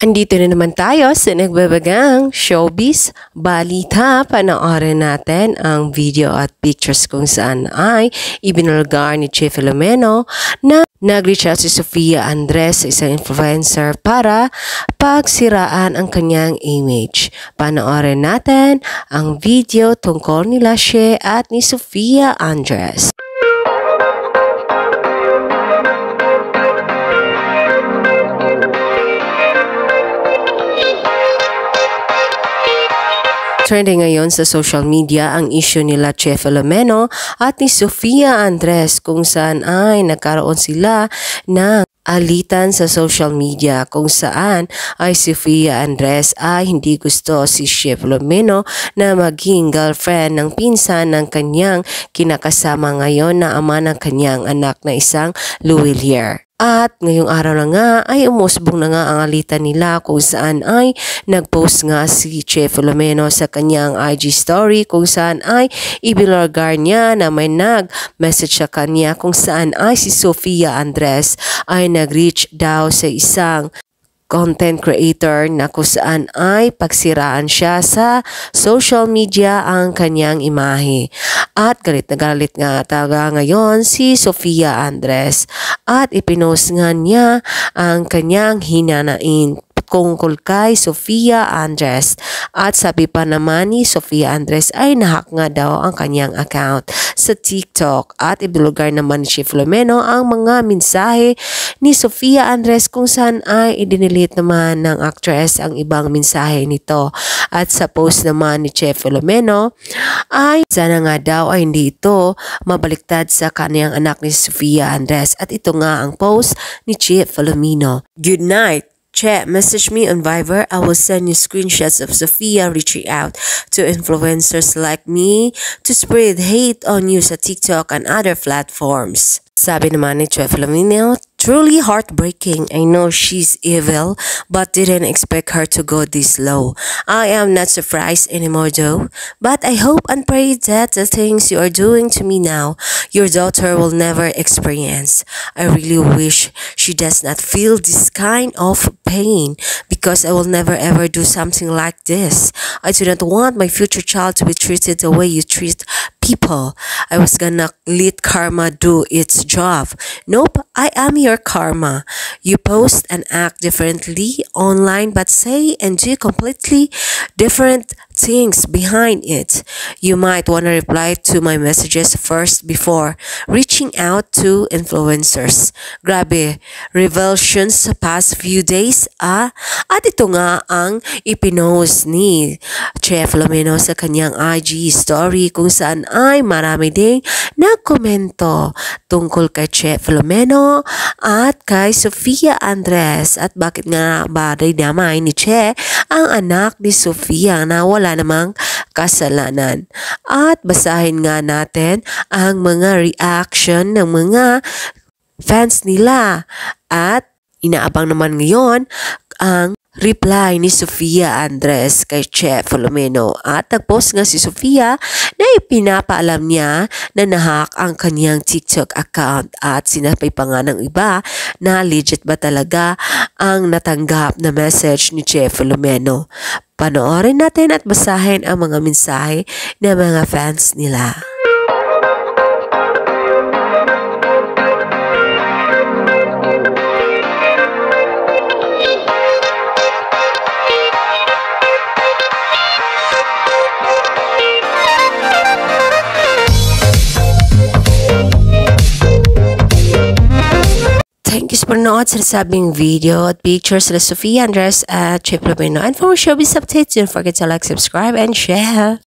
Andito na naman tayo sa nagbabagang showbiz balita. Panoorin natin ang video at pictures kung saan ay ibinulgar ni Che Filomeno na nag-reach out si Sofia Andres sa isang influencer para pagsiraan ang kanyang image. Panoorin natin ang video tungkol nila Che at ni Sofia Andres. Trending ngayon sa social media ang issue nila Che Filomeno at ni Sofia Andres kung saan ay nagkaroon sila ng alitan sa social media kung saan ay Sofia Andres ay hindi gusto si Che Filomeno na maging girlfriend ng pinsan ng kanyang kinakasama ngayon na ama ng kanyang anak na isang Louvillier. At ngayong araw na nga ay umusbong na nga ang alitan nila kung saan ay nagpost nga si Che Filomeno sa kanyang IG story kung saan ay ibinulgar niya na may nag-message sa kanya kung saan ay si Sofia Andres ay nag-reach daw sa isang content creator na kung saan ay pagsiraan siya sa social media ang kanyang imahe. At galit na galit nga talaga ngayon si Sofia Andres at ipinost nga niya ang kanyang hinanain tungkol kay Sofia Andres. At sabi pa naman ni Sofia Andres ay nahack nga daw ang kanyang account sa TikTok at ibulgar naman ni Che Filomeno ang mga mensahe ni Sofia Andres kung saan ay idinilit naman ng actress ang ibang mensahe nito. At sa post naman ni Che Filomeno ay sana nga daw ay hindi ito mabaliktad sa kanyang anak ni Sofia Andres. At ito nga ang post ni Che Filomeno. Good night. Che, message me on Viber. I will send you screenshots of Sofia reaching out to influencers like me to spread hate on you sa TikTok and other platforms. Sabi naman ni Che Filomeno, truly heartbreaking. I know she's evil, but didn't expect her to go this low. I am not surprised anymore though, but I hope and pray that the things you are doing to me now, your daughter will never experience. I really wish she does not feel this kind of pain because I will never ever do something like this. I do not want my future child to be treated the way you treat people. I was gonna let karma do its job. Nope, I am your karma. You post and act differently online but say and do completely different things behind it. You might want to reply to my messages first before reaching out to influencers. Grabe, revelations sa past few days At ito nga ang ipinost ni Che Filomeno sa kanyang IG story kung saan ay marami ding nagkomento tungkol kay Che Filomeno at kay Sofia Andres. At bakit nga ba dinamay ni Che ang anak ni Sofia na wala namang kasalanan. At basahin nga natin ang mga reaction ng mga fans nila. At inaabang naman ngayon ang reply ni Sofia Andres kay Che Filomeno. At nagpost nga si Sofia na ipinapaalam niya na nahack ang kanyang TikTok account at sinabi pa nga ng iba na legit ba talaga ang natanggap na message ni Che Filomeno. Panoorin natin at basahin ang mga mensahe ng mga fans nila. Thank you for panood sa nasabing video at pictures of Sofia Andres at Che Filomeno. And for more showbiz updates, don't forget to like, subscribe, and share.